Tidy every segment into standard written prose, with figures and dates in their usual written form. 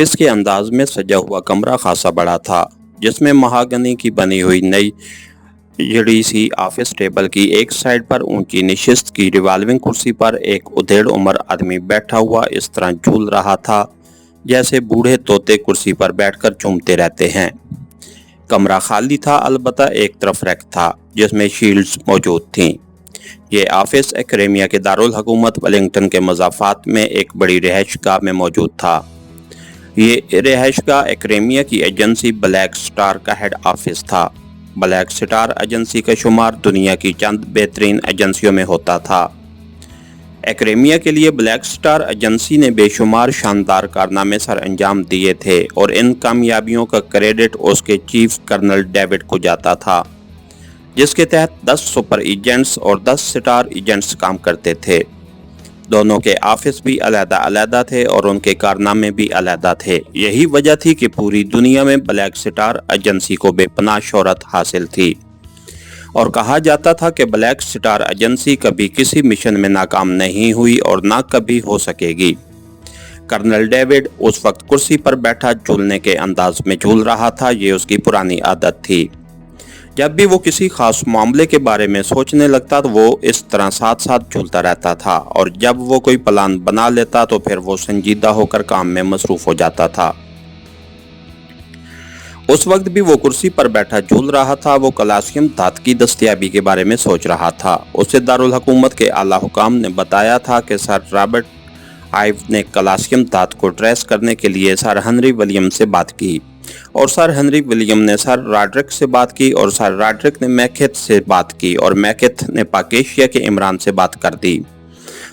Office के अंदाज में सजा हुआ कमरा खासा बड़ा था, जिसमें महागनी की बनी हुई नई जड़ी सी ऑफिस टेबल की एक साइड पर ऊंची नशिस्त की रिवॉल्विंग कुर्सी पर एक उधेड़ उम्र आदमी बैठा हुआ इस तरह झूल रहा था जैसे बूढ़े तोते कुर्सी पर बैठकर चूमते रहते हैं। कमरा खाली था, अलबत्ता एक तरफ रैक था जिसमें शील्ड्स मौजूद थीं। ये ऑफिस एक्रेमिया के दारुल हुकूमत वेलिंगटन के मज़ाफ़ात में एक बड़ी रिहाइशगाह में मौजूद था। ये रिहाइशगाह एक्रेमिया की एजेंसी ब्लैक स्टार का हेड ऑफिस था। ब्लैक स्टार एजेंसी का शुमार दुनिया की चंद बेहतरीन एजेंसियों में होता था। एक्रेमिया के लिए ब्लैक स्टार एजेंसी ने बेशुमार शानदार कारनामे सर अंजाम दिए थे और इन कामयाबियों का क्रेडिट उसके चीफ कर्नल डेविड को जाता था, जिसके तहत 10 सुपर एजेंट्स और 10 स्टार एजेंट्स काम करते थे। दोनों के ऑफिस भी अलग-अलग थे और उनके कारनामे भी अलग थे। यही वजह थी कि पूरी दुनिया में ब्लैक स्टार एजेंसी को बेपनाह शोहरत हासिल थी और कहा जाता था कि ब्लैक स्टार एजेंसी कभी किसी मिशन में नाकाम नहीं हुई और ना कभी हो सकेगी। कर्नल डेविड उस वक्त कुर्सी पर बैठा झूलने के अंदाज में झूल रहा था। ये उसकी पुरानी आदत थी। जब भी वो किसी खास मामले के बारे में सोचने लगता तो वो इस तरह साथ साथ झूलता रहता था, और जब वो कोई प्लान बना लेता तो फिर वो संजीदा होकर काम में मसरूफ हो जाता था। उस वक्त भी वो कुर्सी पर बैठा झूल रहा था। वो कैल्शियम धात की दस्तयाबी के बारे में सोच रहा था। उसे दारुल हुकूमत के आला हुकाम ने बताया था कि सर रॉबर्ट आइव ने कैल्शियम धात को ट्रेस करने के लिए सर हेनरी विलियम से बात की, और सर हेनरी विलियम ने सर रॉड्रिक से बात की, और सर रॉड्रिक ने मैकेथ से बात की, और मैकेथ ने पाकेशिया के इमरान से बात कर दी,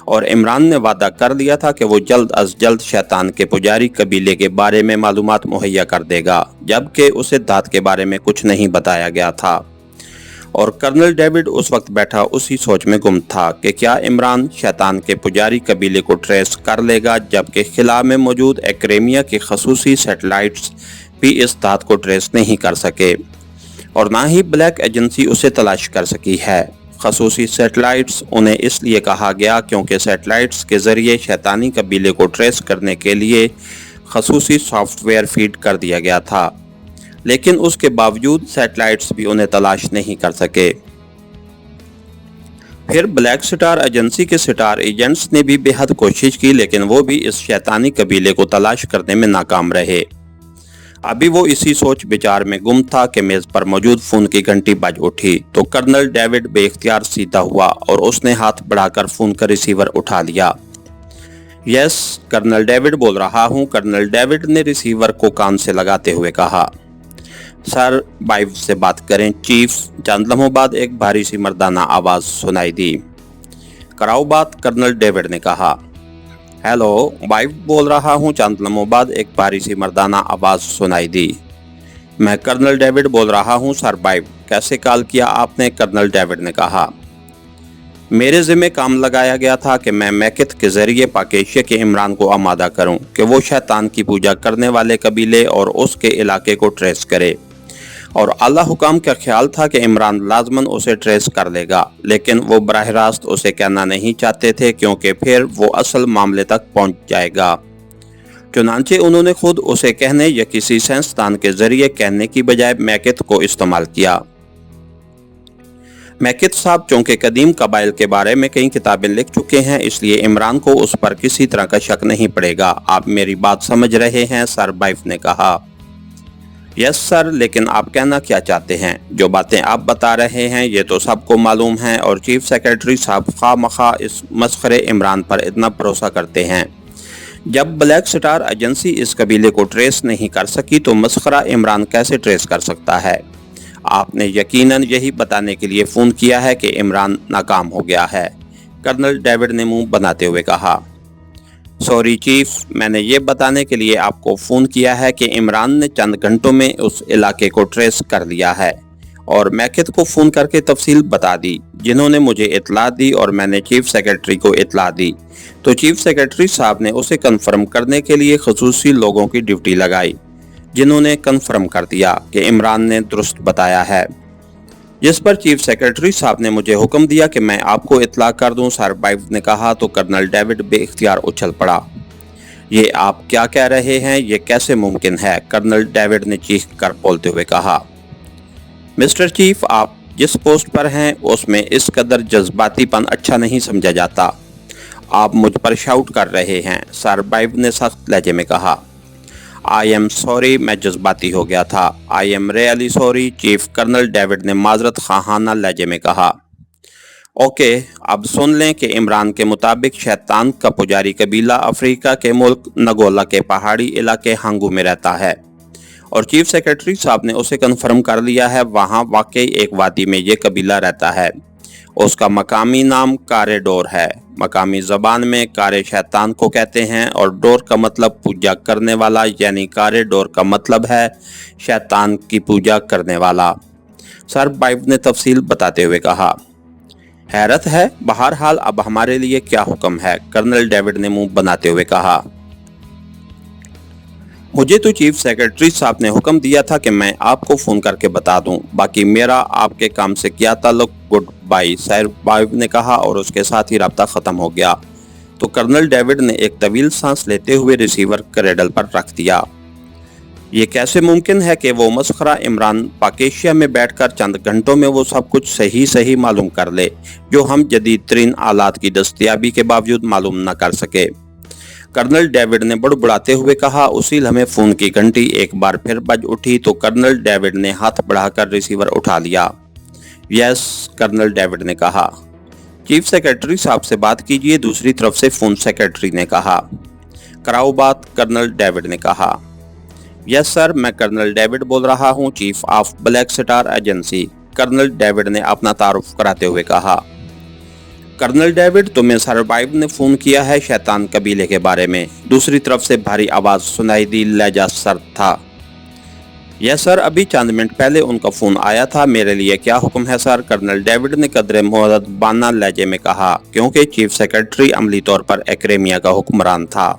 और इमरान ने वादा कर लिया था कि वो जल्द अज जल्द शैतान के पुजारी कबीले के बारे में मालूमात मुहैया कर देगा, जबकि उसे धात के बारे में कुछ नहीं बताया गया था। और कर्नल डेविड उस वक्त बैठा उसी सोच में गुम था कि क्या इमरान शैतान के पुजारी कबीले को ट्रेस कर लेगा, जबकि खिला में मौजूद एक्रेमिया के खसूसी सैटेलाइट्स भी इस धात को ट्रेस नहीं कर सके, और ना ही ब्लैक एजेंसी उसे तलाश कर सकी है। खसूसी सैटेलाइट्स उन्हें इसलिए कहा गया क्योंकि सैटेलाइट्स के जरिए शैतानी कबीले को ट्रेस करने के लिए खसूसी सॉफ्टवेयर फीड कर दिया गया था, लेकिन उसके बावजूद सैटेलाइट्स भी उन्हें तलाश नहीं कर सके। फिर ब्लैक स्टार एजेंसी के स्टार एजेंट्स ने भी बेहद कोशिश की, लेकिन वो भी इस शैतानी कबीले को तलाश करने में नाकाम रहे। अभी वो इसी सोच विचार में गुम था कि मेज पर मौजूद फोन की घंटी बज उठी तो कर्नल डेविड बेख्तियार सीधा हुआ और उसने हाथ बढ़ाकर फोन का रिसीवर उठा लिया। यस, कर्नल डेविड बोल रहा हूँ, कर्नल डेविड ने रिसीवर को कान से लगाते हुए कहा। सर बाइव से बात करें चीफ। चंद लम्हों बाद एक भारी सी मर्दाना आवाज सुनाई दी। कराओ बात, कर्नल डेविड ने कहा। हेलो, बाइव बोल रहा हूँ। चंद लम्हों बाद एक भारी सी मर्दाना आवाज सुनाई दी। मैं कर्नल डेविड बोल रहा हूँ सर बाइव। कैसे कॉल किया आपने? कर्नल डेविड ने कहा। मेरे ज़िम्मे काम लगाया गया था कि मैं मैकेथ के जरिए पाकेशिया के इमरान को आमादा करूं कि वो शैतान की पूजा करने वाले कबीले और उसके इलाके को ट्रेस करे, और आला हुकाम का ख्याल था कि इमरान लाजमन उसे ट्रेस कर लेगा, लेकिन वो बराह रास्त उसे कहना नहीं चाहते थे क्योंकि फिर वो असल मामले तक पहुंच जाएगा। चुनांचे उन्होंने खुद उसे कहने या किसी साइंसदान के जरिए कहने की बजाय मैकेथ को इस्तेमाल किया। मैकेथ साहब चूंकि कदीम कबाइल के बारे में कई किताबें लिख चुके हैं, इसलिए इमरान को उस पर किसी तरह का शक नहीं पड़ेगा। आप मेरी बात समझ रहे हैं? सर बाइफ ने कहा। यस सर, लेकिन आप कहना क्या चाहते हैं? जो बातें आप बता रहे हैं ये तो सबको मालूम है, और चीफ सेक्रेटरी साहब खामखा इस मस्खरे इमरान पर इतना भरोसा करते हैं। जब ब्लैक स्टार एजेंसी इस कबीले को ट्रेस नहीं कर सकी तो मस्खरा इमरान कैसे ट्रेस कर सकता है? आपने यकीनन यही बताने के लिए फ़ोन किया है कि इमरान नाकाम हो गया है, कर्नल डेविड ने मुंह बनाते हुए कहा। सॉरी चीफ, मैंने ये बताने के लिए आपको फ़ोन किया है कि इमरान ने चंद घंटों में उस इलाके को ट्रेस कर लिया है, और मैकेथ को फ़ोन करके तफसील बता दी, जिन्होंने मुझे इतला दी और मैंने चीफ सेक्रेटरी को इतला दी, तो चीफ सेक्रेटरी साहब ने उसे कन्फर्म करने के लिए खसूसी लोगों की ड्यूटी लगाई, जिन्होंने कन्फर्म कर दिया कि इमरान ने दुरुस्त बताया है। जिस पर चीफ सेक्रेटरी साहब ने मुझे हुक्म दिया कि मैं आपको इतला कर दूं, सर बाइव ने कहा। तो कर्नल डेविड बेख्तियार उछल पड़ा। ये आप क्या कह रहे हैं, ये कैसे मुमकिन है, कर्नल डेविड ने चीख कर बोलते हुए कहा। मिस्टर चीफ, आप जिस पोस्ट पर हैं उसमें इस कदर जज्बातीपन अच्छा नहीं समझा जाता। आप मुझ पर शाउट कर रहे हैं, सर बाइव ने सख्त लहजे में कहा। आई एम सॉरी, मैं जज्बाती हो गया था। I am really sorry chief, colonel David ने माजरत खाना लहजे में कहा। ओके, अब सुन लें कि इमरान के मुताबिक शैतान का पुजारी कबीला अफ्रीका के मुल्क नगोला के पहाड़ी इलाके हांगू में रहता है और चीफ सेक्रेटरी साहब ने उसे कन्फर्म कर लिया है। वहाँ वाकई एक वादी में ये कबीला रहता है। उसका मकामी नाम कारे डोर है। मकामी ज़बान में कारे शैतान को कहते हैं और डोर का मतलब पूजा करने वाला, यानी कारे डोर का मतलब है शैतान की पूजा करने वाला, सर बाइव ने तफसील बताते हुए कहा। हैरत है, बहरहाल अब हमारे लिए क्या हुक्म है, कर्नल डेविड ने मुंह बनाते हुए कहा। मुझे तो चीफ सेक्रेटरी साहब ने हुक्म दिया था कि मैं आपको फोन करके बता दूं, बाकी मेरा आपके काम से क्या ताल्लुक, गुड बाय, सर बाइव ने कहा और उसके साथ ही राब्ता खत्म हो गया। तो कर्नल डेविड ने एक तवील सांस लेते हुए रिसीवर क्रेडल पर रख दिया। ये कैसे मुमकिन है कि वो मस्खरा इमरान पाकेशिया में बैठकर चंद घंटों में वो सब कुछ सही मालूम कर ले जो हम जदीद तरीन आलात की दस्तयाबी के बावजूद मालूम न कर सके, कर्नल डेविड ने बड़बड़ाते हुए कहा। उसी लम्हे फोन की घंटी एक बार फिर बज उठी तो कर्नल डेविड ने हाथ बढ़ाकर रिसीवर उठा लिया। यस, कर्नल डेविड ने कहा। चीफ सेक्रेटरी साहब से बात कीजिए, दूसरी तरफ से फोन सेक्रेटरी ने कहा। कराओ बात, कर्नल डेविड ने कहा। यस सर, मैं कर्नल डेविड बोल रहा हूँ, chief of black star agency, colonel David ने अपना तारुफ कराते हुए कहा। कर्नल डेविड, तुम्हें सर बाइव ने फोन किया है शैतान कबीले के बारे में, दूसरी तरफ से भारी आवाज सुनाई दी, लहजा सर था। यस सर, अभी चंद मिनट पहले उनका फोन आया था। मेरे लिए क्या हुक्म है सर, कर्नल डेविड ने कदरे मुअद्दबाना लहजे में कहा, क्योंकि चीफ सेक्रेटरी अमली तौर पर एक्रेमिया का हुक्मरान था।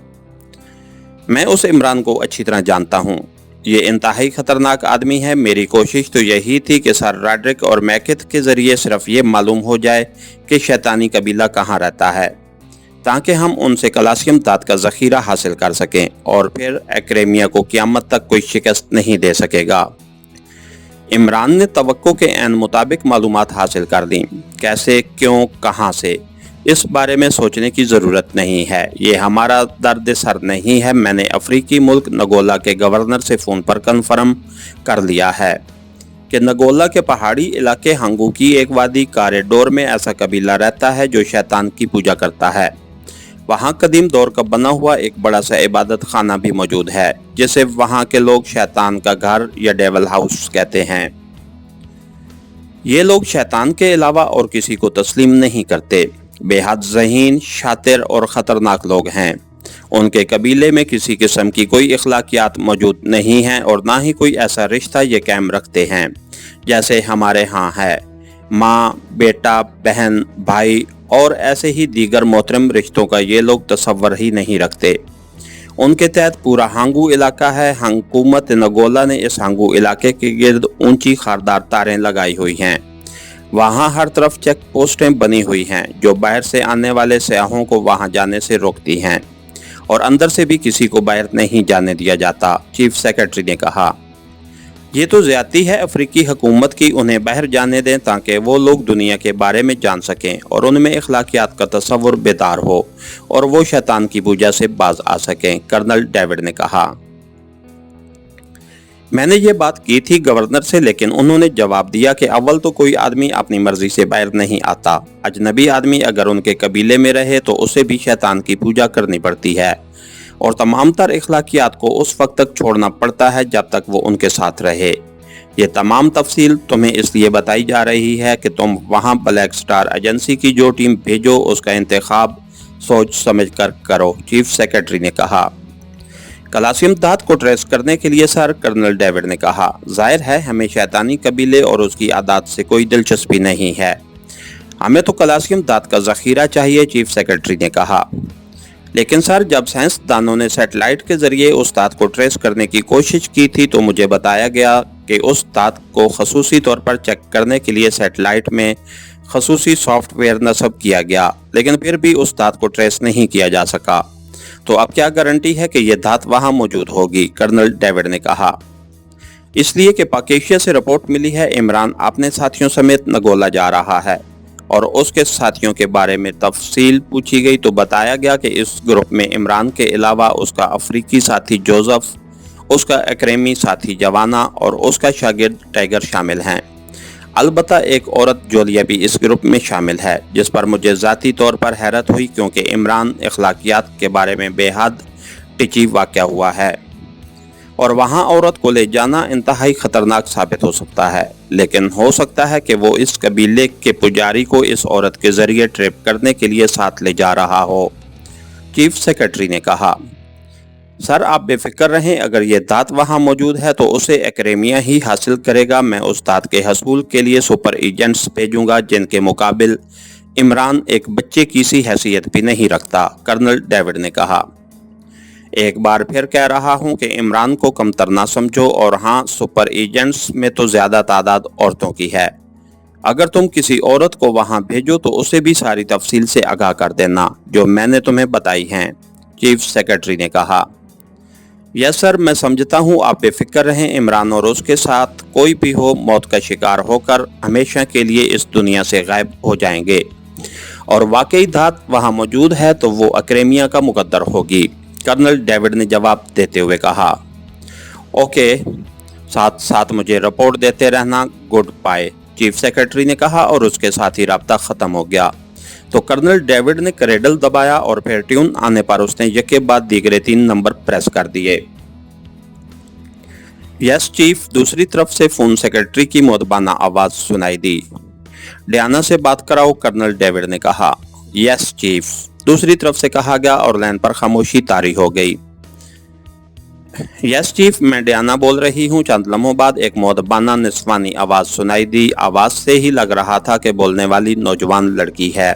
मैं उस इमरान को अच्छी तरह जानता हूँ, ये इंतहाई खतरनाक आदमी है। मेरी कोशिश तो यही थी कि सर रॉड्रिक और मैकेथ के जरिए सिर्फ ये मालूम हो जाए कि शैतानी कबीला कहाँ रहता है, ताकि हम उनसे कलासियम दात का जखीरा हासिल कर सकें और फिर एक्रेमिया को क़यामत तक कोई शिकस्त नहीं दे सकेगा। इमरान ने तवक्को के ऐन मुताबिक मालूमात हासिल कर ली। कैसे, क्यों, कहाँ से, इस बारे में सोचने की ज़रूरत नहीं है। ये हमारा दर्द सर नहीं है। मैंने अफ्रीकी मुल्क नगोला के गवर्नर से फ़ोन पर कन्फर्म कर लिया है कि नगोला के पहाड़ी इलाके हांगू की एक वादी कारेडोर में ऐसा कबीला रहता है जो शैतान की पूजा करता है। वहाँ कदीम दौर का बना हुआ एक बड़ा सा इबादत खाना भी मौजूद है, जिसे वहाँ के लोग शैतान का घर या डेवल हाउस कहते हैं। ये लोग शैतान के अलावा और किसी को तस्लीम नहीं करते। बेहद ज़हीन, शातिर और ख़तरनाक लोग हैं। उनके कबीले में किसी किस्म की कोई अखलाकियात मौजूद नहीं हैं और ना ही कोई ऐसा रिश्ता ये कायम रखते हैं जैसे हमारे यहाँ है। माँ, बेटा, बहन, भाई और ऐसे ही दीगर मोहतरम रिश्तों का ये लोग तसव्वुर ही नहीं रखते। उनके तहत पूरा हांगू इलाका है। हुकूमत नगोला ने इस हांगू इलाके के गिर्द ऊंची खारदार तारें लगाई हुई हैं। वहाँ हर तरफ चेक पोस्टें बनी हुई हैं जो बाहर से आने वाले सयाहों को वहाँ जाने से रोकती हैं और अंदर से भी किसी को बाहर नहीं जाने दिया जाता, चीफ सेक्रेटरी ने कहा। ये तो ज़्यादती है अफ्रीकी हुकूमत की, उन्हें बाहर जाने दें ताकि वो लोग दुनिया के बारे में जान सकें और उनमें अखलाकियात का तस्वुर बेदार हो और वो शैतान की पूजा से बाज आ सकें, कर्नल डेविड ने कहा। मैंने ये बात की थी गवर्नर से, लेकिन उन्होंने जवाब दिया कि अव्वल तो कोई आदमी अपनी मर्जी से बाहर नहीं आता। अजनबी आदमी अगर उनके कबीले में रहे तो उसे भी शैतान की पूजा करनी पड़ती है और तमाम तर अखलाकियात को उस वक्त तक छोड़ना पड़ता है जब तक वो उनके साथ रहे। ये तमाम तफसील तुम्हें इसलिए बताई जा रही है कि तुम वहाँ ब्लैक स्टार एजेंसी की जो टीम भेजो उसका इंतखाब सोच समझ कर करो, चीफ सेक्रेटरी ने कहा। कलासियम दात को ट्रेस करने के लिए सर, कर्नल डेविड ने कहा। जाहिर है हमें शैतानी कबीले और उसकी आदात से कोई दिलचस्पी नहीं है, हमें तो कलासियम दात का जखीरा चाहिए, चीफ सेक्रेटरी ने कहा। लेकिन सर, जब साइंसदानों ने सैटेलाइट के जरिए उस दात को ट्रेस करने की कोशिश की थी तो मुझे बताया गया कि उस दात को खसूसी तौर पर चेक करने के लिए सैटेलाइट में खसूसी सॉफ्टवेयर नस्ब किया गया, लेकिन फिर भी उस दात को ट्रेस नहीं किया जा सका। तो अब क्या गारंटी है कि यह धात वहां मौजूद होगी, कर्नल डेविड ने कहा। इसलिए कि पाक एशिया से रिपोर्ट मिली है इमरान अपने साथियों समेत नगोला जा रहा है और उसके साथियों के बारे में तफसील पूछी गई तो बताया गया कि इस ग्रुप में इमरान के अलावा उसका अफ्रीकी साथी जोसेफ, उसका अक्रेमी साथी जवाना और उसका शागिर्द टाइगर शामिल हैं। अलबत्ता एक औरत जोलिया भी इस ग्रुप में शामिल है, जिस पर मुझे ज़ाती तौर पर हैरत हुई क्योंकि इमरान अखलाकियात के बारे में बेहद टिची वाक़या हुआ है और वहाँ औरत को ले जाना इंतहाई ख़तरनाक साबित हो सकता है, लेकिन हो सकता है कि वो इस कबीले के पुजारी को इस औरत के ज़रिए ट्रैप करने के लिए साथ ले जा रहा हो, चीफ सेक्रेटरी ने कहा। सर आप बेफिक्र रहें, अगर ये दात वहाँ मौजूद है तो उसे एक्रेमिया ही हासिल करेगा। मैं उस दात के हसूल के लिए सुपर एजेंट्स भेजूंगा जिनके मुकाबिल इमरान एक बच्चे की सी हैसियत भी नहीं रखता, कर्नल डेविड ने कहा। एक बार फिर कह रहा हूं कि इमरान को कमतर ना समझो और हाँ, सुपर एजेंट्स में तो ज़्यादा तादाद औरतों की है। अगर तुम किसी औरत को वहां भेजो तो उसे भी सारी तफसील से आगाह कर देना जो मैंने तुम्हें बताई हैं, चीफ सेक्रेटरी ने कहा। यस सर, मैं समझता हूँ, आप बेफिक्र रहें। इमरान और उसके साथ कोई भी हो मौत का शिकार होकर हमेशा के लिए इस दुनिया से गायब हो जाएंगे और वाकई धात वहाँ मौजूद है तो वो अक्रेमिया का मुकद्दर होगी, कर्नल डेविड ने जवाब देते हुए कहा। ओके, साथ साथ मुझे रिपोर्ट देते रहना, गुड बाय, चीफ सेक्रेटरी ने कहा और उसके साथ ही राब्ता ख़त्म हो गया। तो कर्नल डेविड ने क्रेडल दबाया और फिर ट्यून आने पर उसने यके बाद दीगरे 3 नंबर प्रेस कर दिए। यस चीफ, दूसरी तरफ से फोन सेक्रेटरी की मुअद्दबाना आवाज सुनाई दी। डियाना से बात कराओ, कर्नल डेविड ने कहा। यस चीफ, दूसरी तरफ से कहा गया और लाइन पर खामोशी तारी हो गई। यस चीफ, मैं डियाना बोल रही हूँ। चंद लम्हों बाद एक मुअद्दबाना निस्वानी आवाज सुनाई दी। आवाज से ही लग रहा था कि बोलने वाली नौजवान लड़की है।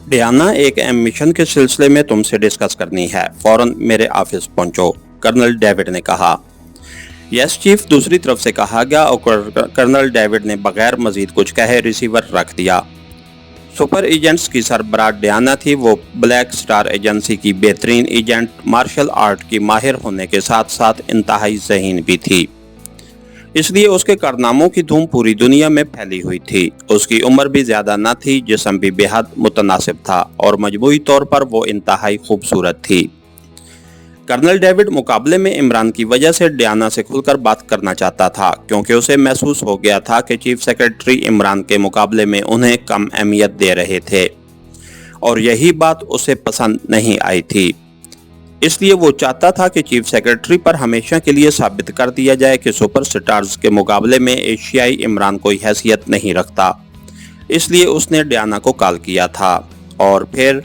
डियाना, एक अहम मिशन के सिलसिले में तुमसे डिस्कस करनी है, फौरन मेरे ऑफिस पहुंचो, कर्नल डेविड ने कहा। यस चीफ, दूसरी तरफ से कहा गया और कर्नल डेविड ने बगैर मजीद कुछ कहे रिसीवर रख दिया। सुपर एजेंट्स की सरबराह डियाना थी। वो ब्लैक स्टार एजेंसी की बेहतरीन एजेंट, मार्शल आर्ट की माहिर होने के साथ साथ इंतहाई ज़हीन भी थी, इसलिए उसके कारनामों की धूम पूरी दुनिया में फैली हुई थी। उसकी उम्र भी ज़्यादा न थी, जिस्म भी बेहद मुतनासिब था और मजमूई तौर पर वो इंतहाई खूबसूरत थी। कर्नल डेविड मुकाबले में इमरान की वजह से डियाना से खुलकर बात करना चाहता था क्योंकि उसे महसूस हो गया था कि चीफ सेक्रेटरी इमरान के मुकाबले में उन्हें कम अहमियत दे रहे थे और यही बात उसे पसंद नहीं आई थी। इसलिए वो चाहता था कि चीफ सेक्रेटरी पर हमेशा के लिए साबित कर दिया जाए कि सुपर स्टार्स के मुकाबले में एशियाई इमरान कोई हैसियत नहीं रखता। इसलिए उसने डियाना को कॉल किया था और फिर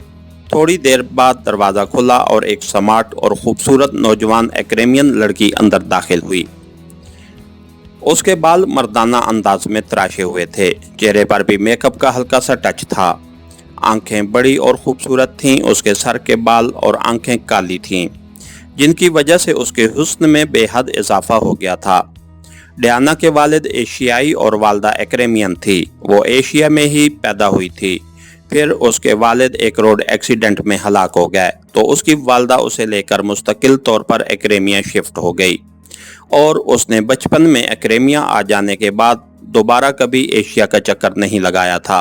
थोड़ी देर बाद दरवाज़ा खुला और एक स्मार्ट और ख़ूबसूरत नौजवान एक्रेमियन लड़की अंदर दाखिल हुई। उसके बाल मर्दाना अंदाज में तराशे हुए थे, चेहरे पर भी मेकअप का हल्का सा टच था। आंखें बड़ी और खूबसूरत थीं। उसके सर के बाल और आंखें काली थीं, जिनकी वजह से उसके हुस्न में बेहद इजाफा हो गया था। डियाना के वालिद एशियाई और वालदा एक्रेमियन थी। वो एशिया में ही पैदा हुई थी। फिर उसके वालिद एक रोड एक्सीडेंट में हलाक हो गए तो उसकी वालदा उसे लेकर मुस्तकिल तौर पर एक्रेमिया शिफ्ट हो गई और उसने बचपन में एक्रेमिया आ जाने के बाद दोबारा कभी एशिया का चक्कर नहीं लगाया था।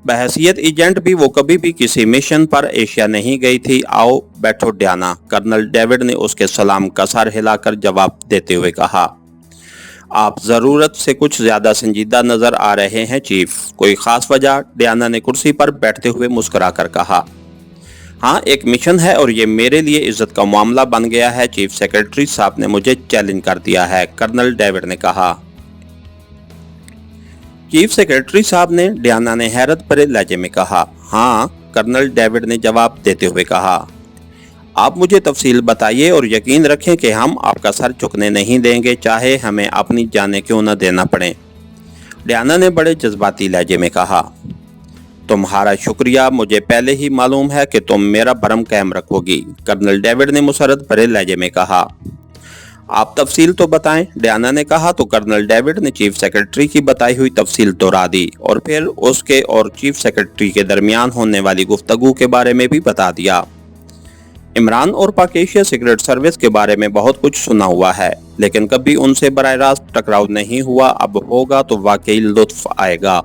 बहैसियत एजेंट भी वो कभी भी किसी मिशन पर एशिया नहीं गई थी। आओ बैठो डियाना, कर्नल डेविड ने उसके सलाम का सर हिलाकर जवाब देते हुए कहा। आप ज़रूरत से कुछ ज़्यादा संजीदा नज़र आ रहे हैं चीफ, कोई ख़ास वजह? डियाना ने कुर्सी पर बैठते हुए मुस्कुरा कर कहा। हाँ, एक मिशन है और ये मेरे लिए इज्जत का मामला बन गया है। चीफ सेक्रेटरी साहब ने मुझे चैलेंज कर दिया है, कर्नल डेविड ने कहा। चीफ सेक्रेटरी साहब ने? डियाना ने हैरत भरे लहजे में कहा। हाँ, कर्नल डेविड ने जवाब देते हुए कहा। आप मुझे तफसील बताइए और यकीन रखें कि हम आपका सर झुकने नहीं देंगे, चाहे हमें अपनी जानें क्यों न देना पड़े, डियाना ने बड़े जज्बाती लहजे में कहा। तुम्हारा शुक्रिया, मुझे पहले ही मालूम है कि तुम मेरा भरम कायम रखोगी, कर्नल डेविड ने मुसरत भरे लहजे में कहा। आप तफसील तो बताएं, डियाना ने कहा। तो कर्नल डेविड ने चीफ सेक्रेटरी की बताई हुई तफसील दोहरा दी और फिर उसके और चीफ सेक्रेटरी के दरमियान होने वाली गुफ्तगू के बारे में भी बता दिया। इमरान और पाक-एशिया सीक्रेट सर्विस के बारे में बहुत कुछ सुना हुआ है, लेकिन कभी उनसे बराह रास्त टकराव नहीं हुआ। अब होगा तो वाकई लुत्फ आएगा।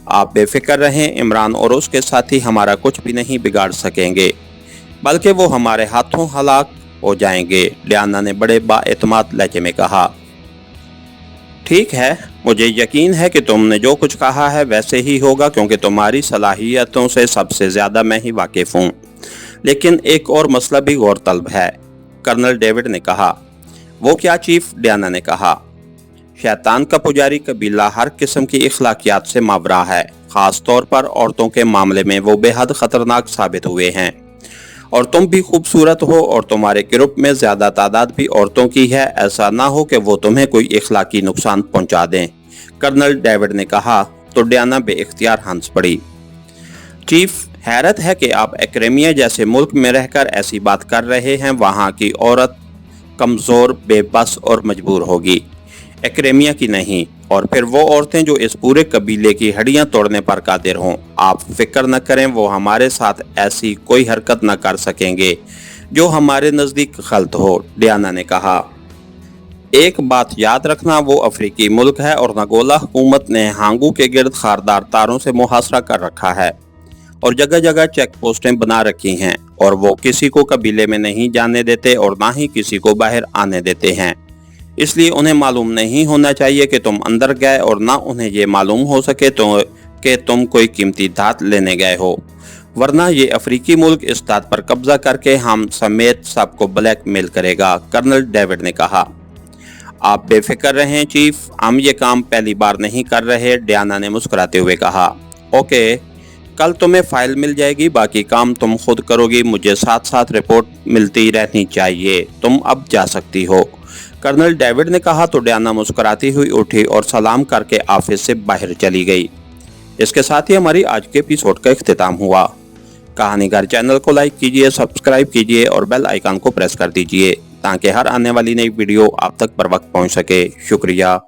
आप बेफिक्र रहें, इमरान और उसके साथी हमारा कुछ भी नहीं बिगाड़ सकेंगे, बल्कि वो हमारे हाथों हलाक हो जाएंगे, डियाना ने बड़े बाएतमाद लहजे में कहा। ठीक है, मुझे यकीन है कि तुमने जो कुछ कहा है वैसे ही होगा, क्योंकि तुम्हारी सलाहियतों से सबसे ज्यादा मैं ही वाकिफ हूँ। लेकिन एक और मसला भी गौरतलब है, कर्नल डेविड ने कहा। वो क्या चीफ? डियाना ने कहा। शैतान का पुजारी कबीला हर किस्म की इखलाकियात से मावरा है, खास तौर पर औरतों के मामले में वो बेहद खतरनाक साबित हुए हैं। और तुम भी खूबसूरत हो और तुम्हारे ग्रुप में ज्यादा तादाद भी औरतों की है। ऐसा ना हो कि वो तुम्हें कोई इखलाकी नुकसान पहुंचा दें, कर्नल डेविड ने कहा। तो डियाना बेइख्तियार हंस पड़ी। चीफ, हैरत है कि आप एक्रेमिया जैसे मुल्क में रहकर ऐसी बात कर रहे हैं। वहाँ की औरत कमज़ोर, बेबस और मजबूर होगी, एक्रेमिया की नहीं। और फिर वो औरतें जो इस पूरे कबीले की हड्डियां तोड़ने पर कादिर हों। आप फिक्र न करें, वो हमारे साथ ऐसी कोई हरकत न कर सकेंगे जो हमारे नज़दीक गलत हो, डियाना ने कहा। एक बात याद रखना, वो अफ्रीकी मुल्क है और नगोला हुकूमत ने हांगू के गिर्द खारदार तारों से मुहासरा कर रखा है और जगह जगह चेक पोस्टें बना रखी हैं, और वो किसी को कबीले में नहीं जाने देते और ना ही किसी को बाहर आने देते हैं। इसलिए उन्हें मालूम नहीं होना चाहिए कि तुम अंदर गए, और ना उन्हें ये मालूम हो सके तो कि तुम कोई कीमती धात लेने गए हो, वरना ये अफ्रीकी मुल्क इस धात पर कब्जा करके हम समेत सबको ब्लैकमेल करेगा, कर्नल डेविड ने कहा। आप बेफिक्र रहें चीफ, हम ये काम पहली बार नहीं कर रहे, डियाना ने मुस्कुराते हुए कहा। ओके, कल तुम्हें फाइल मिल जाएगी, बाकी काम तुम खुद करोगी। मुझे साथ साथ रिपोर्ट मिलती रहनी चाहिए। तुम अब जा सकती हो, कर्नल डेविड ने कहा। तो डियाना मुस्कुराती हुई उठी और सलाम करके ऑफिस से बाहर चली गई। इसके साथ ही हमारी आज के एपिसोड का इख्तिताम हुआ। कहानीगर चैनल को लाइक कीजिए, सब्सक्राइब कीजिए और बेल आइकन को प्रेस कर दीजिए ताकि हर आने वाली नई वीडियो आप तक बर वक्त पहुंच सके। शुक्रिया।